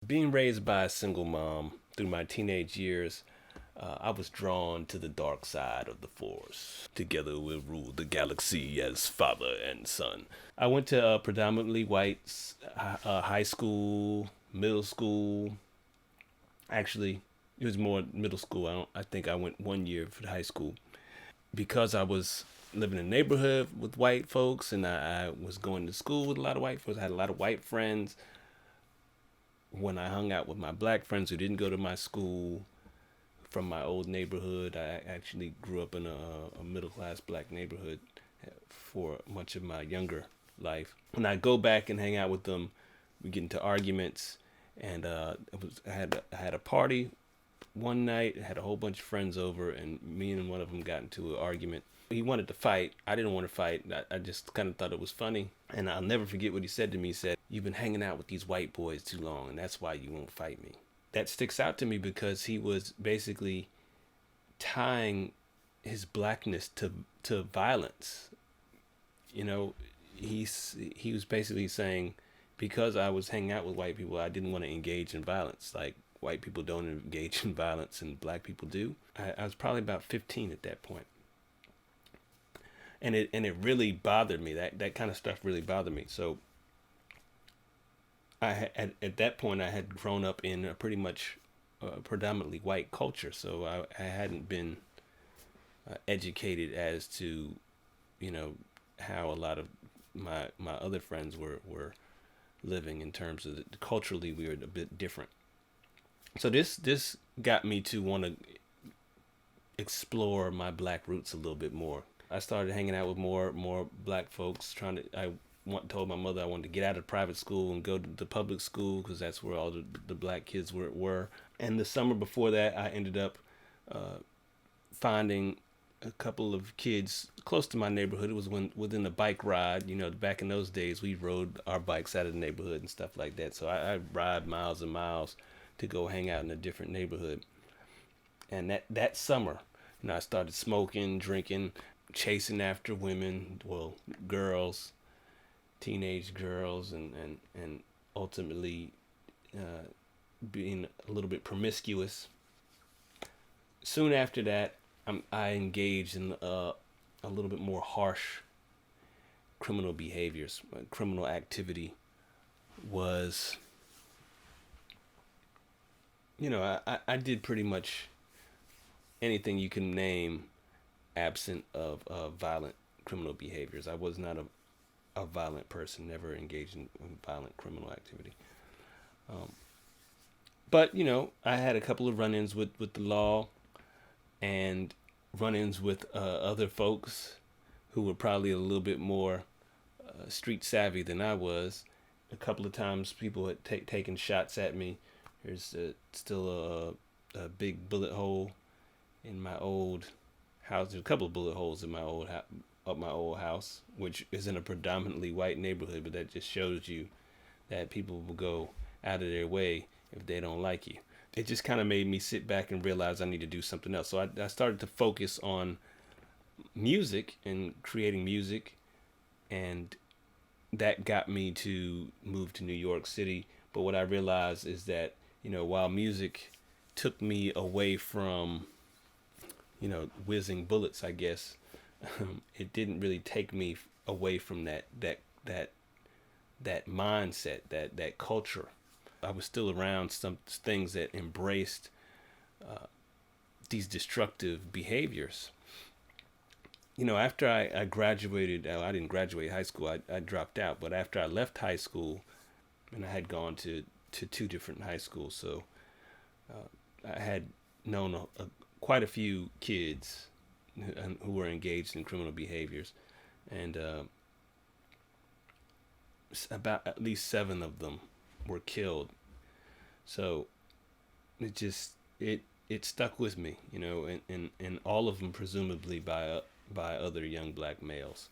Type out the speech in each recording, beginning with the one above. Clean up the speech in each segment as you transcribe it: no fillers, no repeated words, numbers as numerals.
Being raised by a single mom through my teenage years, I was drawn to the dark side of the Force. Together we'll rule the galaxy as father and son. I went to a predominantly white high school, middle school. Actually, it was more middle school. I think I went 1 year for high school because I was living in a neighborhood with white folks, and I was going to school with a lot of white folks. I had a lot of white friends. When I hung out with my black friends who didn't go to my school from my old neighborhood, I actually grew up in a middle class black neighborhood for much of my younger life. When I go back and hang out with them, we get into arguments, and I had a party one night. I had a whole bunch of friends over, and me and one of them got into an argument. He wanted to fight. I didn't want to fight. I just kind of thought it was funny. And I'll never forget what he said to me. He said, "You've been hanging out with these white boys too long, and that's why you won't fight me." That sticks out to me because he was basically tying his blackness to violence. You know, he was basically saying, because I was hanging out with white people, I didn't want to engage in violence. Like, white people don't engage in violence and black people do. I was probably about 15 at that point. And it really bothered me. That kind of stuff really bothered me. So at that point I had grown up in a pretty much predominantly white culture. So I hadn't been educated as to, you know, how a lot of my other friends were living in terms of culturally we were a bit different. So this got me to want to explore my black roots a little bit more. I started hanging out with more black folks. Told my mother I wanted to get out of private school and go to the public school because that's where all the black kids were. And the summer before that, I ended up finding a couple of kids close to my neighborhood. It was within a bike ride. You know, back in those days, we rode our bikes out of the neighborhood and stuff like that. So I ride miles and miles to go hang out in a different neighborhood. And that summer, I started smoking, drinking, chasing after women, well, girls, teenage girls, and ultimately uh, being a little bit promiscuous. Soon after that, I engaged in a little bit more harsh criminal behaviors. Criminal activity was, I did pretty much anything you can name absent of violent criminal behaviors. I was not a violent person, never engaged in violent criminal activity. Um, but, I had a couple of run ins with the law and run ins with other folks who were probably a little bit more street savvy than I was. A couple of times people had taken shots at me. There's still a big bullet hole in my old house. There's a couple of bullet holes in my up my old house, which is in a predominantly white neighborhood, but that just shows you that people will go out of their way if they don't like you. It just kind of made me sit back and realize I need to do something else. So I started to focus on music and creating music, and that got me to move to New York City. But what I realized is that, while music took me away from, whizzing bullets, I guess, it didn't really take me away from that mindset, that culture. I was still around some things that embraced these destructive behaviors. After I graduated, I didn't graduate high school. I dropped out. But after I left high school, and I had gone to two different high schools, so I had known quite a few kids who were engaged in criminal behaviors, and about at least 7 of them were killed. So it stuck with me, and all of them presumably by other young black males.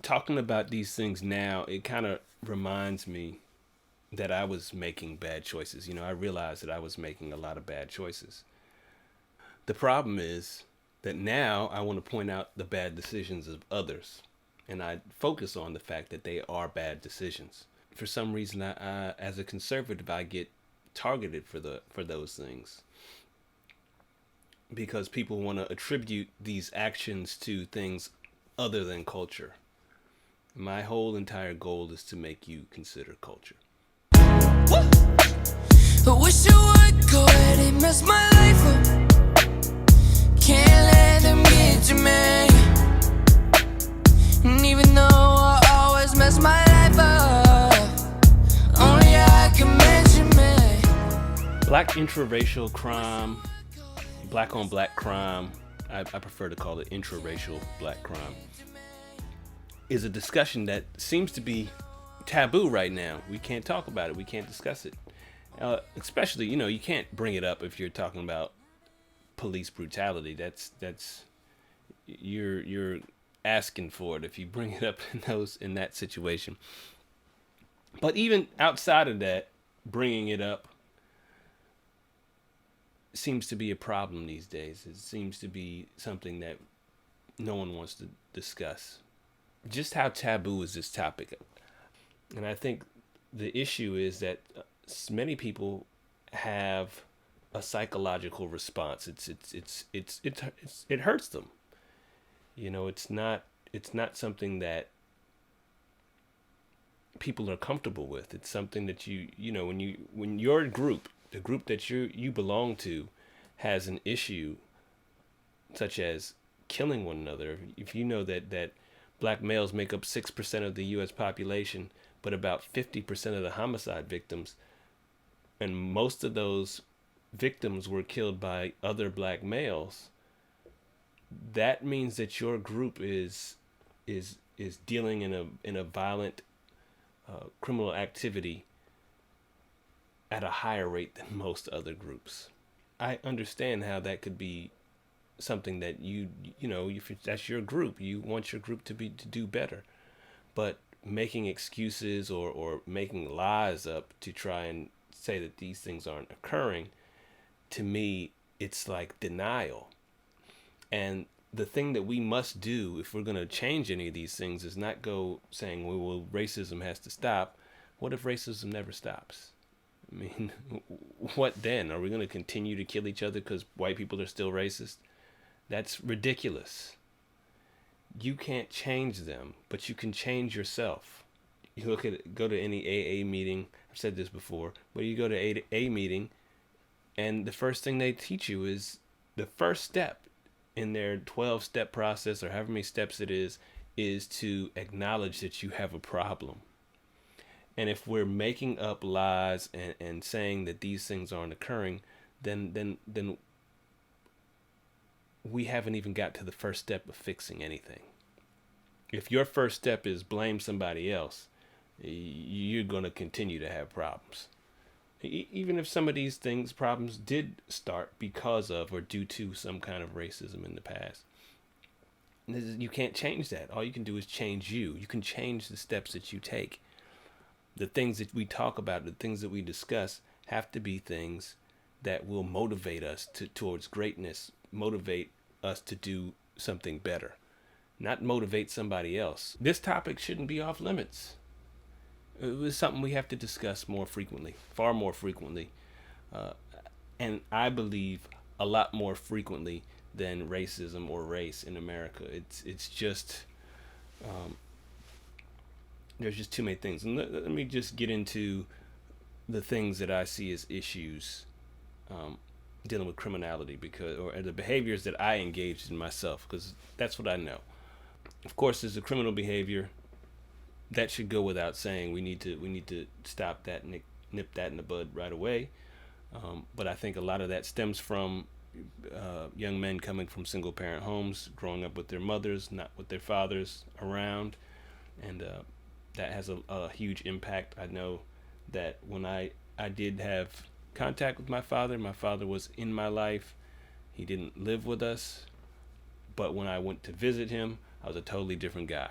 Talking about these things now, it kind of reminds me that I was making bad choices. I realized that I was making a lot of bad choices. The problem is that now I want to point out the bad decisions of others, and I focus on the fact that they are bad decisions. For some reason, as a conservative, I get targeted for those things, because people want to attribute these actions to things other than culture. My whole entire goal is to make you consider culture. I wish you would go ahead and mess my life up. Can't let them get to me. And even though I always mess my life up, only I can mention me. Black intraracial crime, black on black crime, I prefer to call it intraracial black crime, is a discussion that seems to be taboo right now. We can't talk about it. We can't discuss it. Especially, you can't bring it up if you're talking about police brutality. That's you're asking for it if you bring it up in that situation. But even outside of that, bringing it up seems to be a problem these days. It seems to be something that no one wants to discuss. Just how taboo is this topic? And I think the issue is that many people have a psychological response. It hurts them. It's not something that people are comfortable with. It's something that when your group, the group that you belong to, has an issue such as killing one another. If you know that black males make up 6% of the U.S. population, but about 50% of the homicide victims, and most of those victims were killed by other black males, that means that your group is dealing in a violent criminal activity at a higher rate than most other groups. I understand how that could be something that if that's your group, you want your group to do better, but making excuses or making lies up to try and say that these things aren't occurring, to me, it's like denial. And the thing that we must do if we're going to change any of these things is not go saying, well, racism has to stop. What if racism never stops? I mean, what then? Are we going to continue to kill each other because white people are still racist? That's ridiculous. You can't change them, but you can change yourself. You go to any AA meeting. I've said this before, but you go to a meeting, and the first thing they teach you is the first step in their 12-step process, or however many steps it is to acknowledge that you have a problem. And if we're making up lies and saying that these things aren't occurring, then we haven't even got to the first step of fixing anything. If your first step is blame somebody else, you're going to continue to have problems. Even if some of these problems did start because of or due to some kind of racism in the past. You can't change that. All you can do is change you. You can change the steps that you take. The things that we talk about, the things that we discuss, have to be things that will motivate us towards greatness, motivate us to do something better, not motivate somebody else. This topic shouldn't be off limits. It was something we have to discuss more frequently, far more frequently, and I believe a lot more frequently than racism or race in America. It's just there's just too many things. And let me just get into the things that I see as issues dealing with criminality, or the behaviors that I engaged in myself, because that's what I know. Of course, there's a criminal behavior that should go without saying. We need to stop that, nip that in the bud right away. But I think a lot of that stems from young men coming from single parent homes, growing up with their mothers, not with their fathers around, and that has a huge impact. I know that when I did have contact with my father was in my life. He didn't live with us, but when I went to visit him, I was a totally different guy.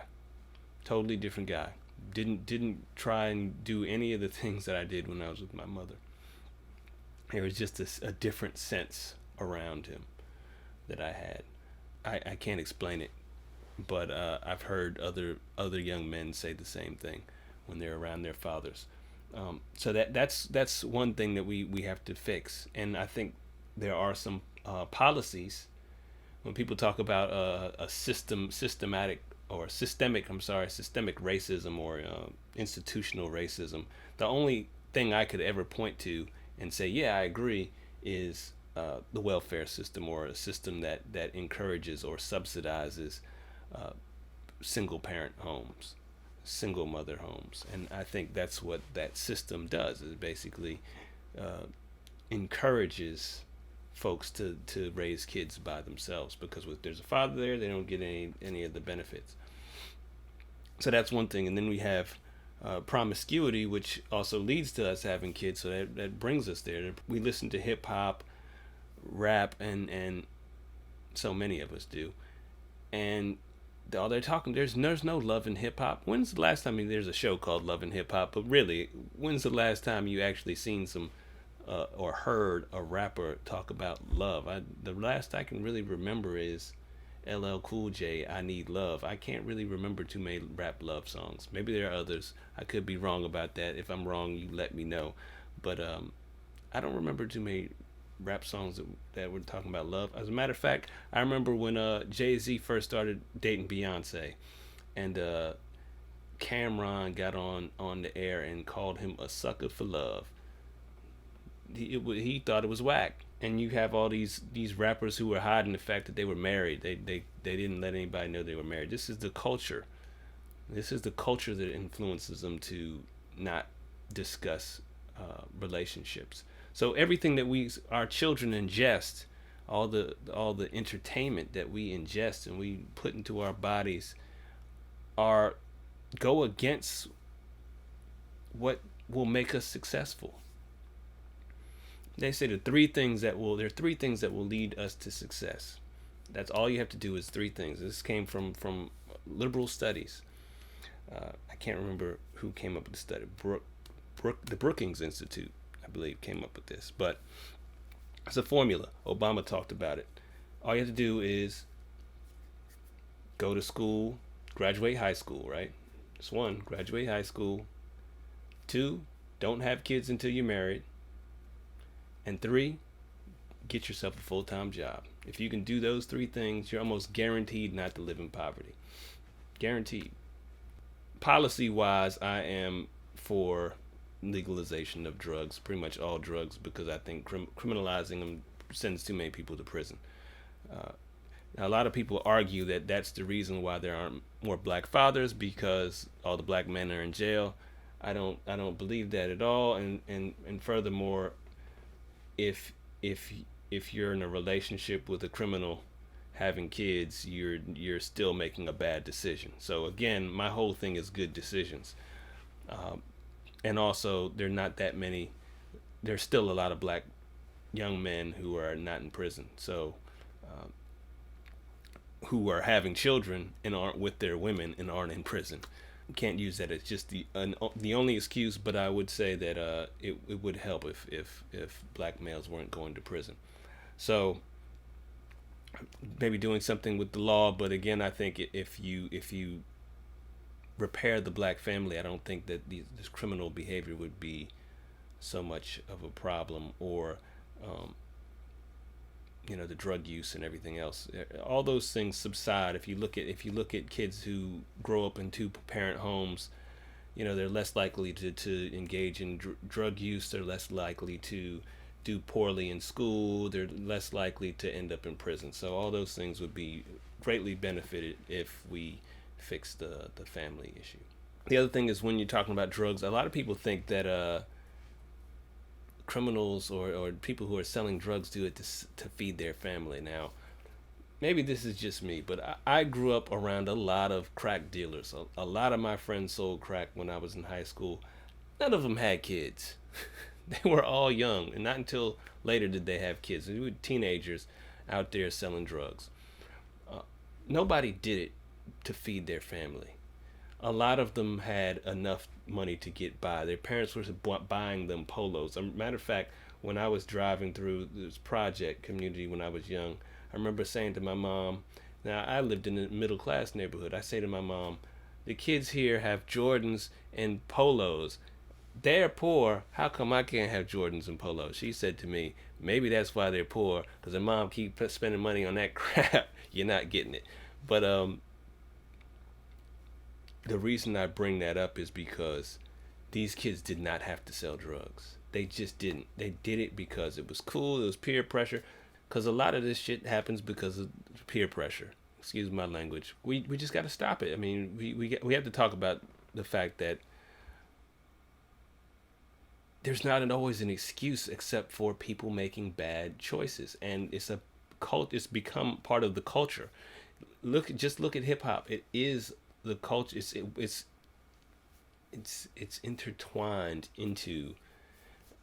Didn't try and do any of the things that I did when I was with my mother. There was just a different sense around him that I had. I can't explain it, but I've heard other young men say the same thing when they're around their fathers. So that's one thing that we have to fix. And I think there are some policies when people talk about a systemic racism or institutional racism. The only thing I could ever point to and say, yeah, I agree, is the welfare system, or a system that encourages or subsidizes single parent homes, single mother homes. And I think that's what that system does, is basically encourages folks to raise kids by themselves, because if there's a father there, they don't get any of the benefits. So that's one thing. And then we have promiscuity, which also leads to us having kids. So that brings us there. We listen to hip hop, rap, and so many of us do. And all they're talking, there's no love in hip hop. When's the last time, I mean, there's a show called Love and Hip Hop, but really, when's the last time you actually seen some or heard a rapper talk about love? The last I can really remember is LL Cool J, I Need Love. I can't really remember too many rap love songs. Maybe there are others. I could be wrong about that. If I'm wrong, you let me know. But I don't remember too many rap songs that were talking about love. As a matter of fact, I remember when Jay-Z first started dating Beyonce, and Cameron got on the air and called him a sucker for love. He thought it was whack. And you have all these rappers who were hiding the fact that they were married. They didn't let anybody know they were married. This is the culture. This is the culture that influences them to not discuss relationships. So everything that our children ingest, all the entertainment that we ingest and we put into our bodies, go against what will make us successful. They say there are three things that will lead us to success. That's all you have to do, is three things. This came from liberal studies. I can't remember who came up with the study. The Brookings Institute, I believe, came up with this. But it's a formula. Obama talked about it. All you have to do is go to school, graduate high school, right? That's one, graduate high school. Two, don't have kids until you're married. And three, get yourself a full-time job. If you can do those three things, you're almost guaranteed not to live in poverty. Guaranteed. Policy-wise, I am for legalization of drugs, pretty much all drugs, because I think criminalizing them sends too many people to prison. Now, a lot of people argue that that's the reason why there aren't more black fathers, because all the black men are in jail. I don't believe that at all. And furthermore, if you're in a relationship with a criminal having kids, you're still making a bad decision. So again, my whole thing is good decisions. And also, there's still a lot of black young men who are not in prison, so who are having children and aren't with their women and aren't in prison. You can't use that as just the only excuse, but I would say that it would help if black males weren't going to prison. So maybe doing something with the law, but again, I think if you repair the black family, I don't think that this criminal behavior would be so much of a problem, or the drug use and everything else. All those things subside if you look at kids who grow up in two-parent homes. They're less likely to engage in drug use. They're less likely to do poorly in school. They're less likely to end up in prison. So all those things would be greatly benefited if we fix the family issue. The other thing is, when you're talking about drugs, a lot of people think that criminals or people who are selling drugs do it to feed their family. Now, maybe this is just me, but I grew up around a lot of crack dealers. A lot of my friends sold crack when I was in high school. None of them had kids. They were all young, and not until later did they have kids. They were teenagers out there selling drugs. Nobody did it to feed their family. A lot of them had enough money to get by. Their parents were buying them polos. As a matter of fact, when I was driving through this project community when I was young, I remember saying to my mom, now I lived in a middle class neighborhood, I say to my mom, the kids here have Jordans and polos. they're poor. How come I can't have Jordans and polos? She said to me, maybe that's why they're poor, because their mom keep spending money on that crap. You're not getting it. But the reason I bring that up is because these kids did not have to sell drugs. They just didn't. They did it because it was cool. It was peer pressure. Because a lot of this shit happens because of peer pressure. Excuse my language. We just got to stop it. I mean, we have to talk about the fact that there's not always an excuse except for people making bad choices, and it's a cult. It's become part of the culture. Just look at hip hop. It is the culture. It's intertwined into.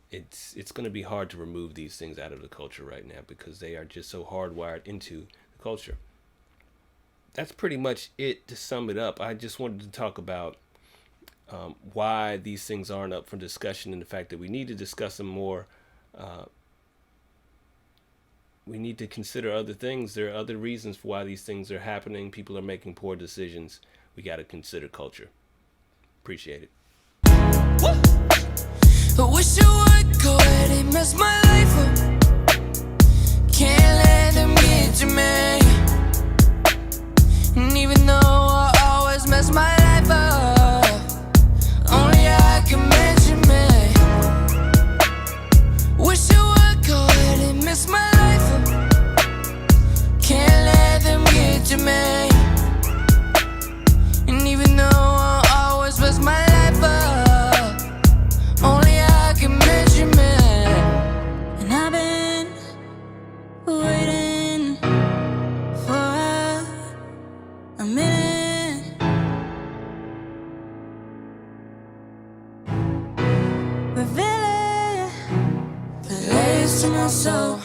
It's going to be hard to remove these things out of the culture right now because they are just so hardwired into the culture. That's pretty much it to sum it up. I just wanted to talk about why these things aren't up for discussion and the fact that we need to discuss them more. We need to consider other things. There are other reasons for why these things are happening. People are making poor decisions. We got to consider culture. Appreciate it. I wish I would go ahead and mess my life up. Can't let them get to me. And even though I always mess my life up, only I can mention me. Wish I would go ahead and mess my life up. Can't let them get to me. And even though I always mess my life up, only I can mention me. And I've been waiting for a minute. Revealing the layers to my soul.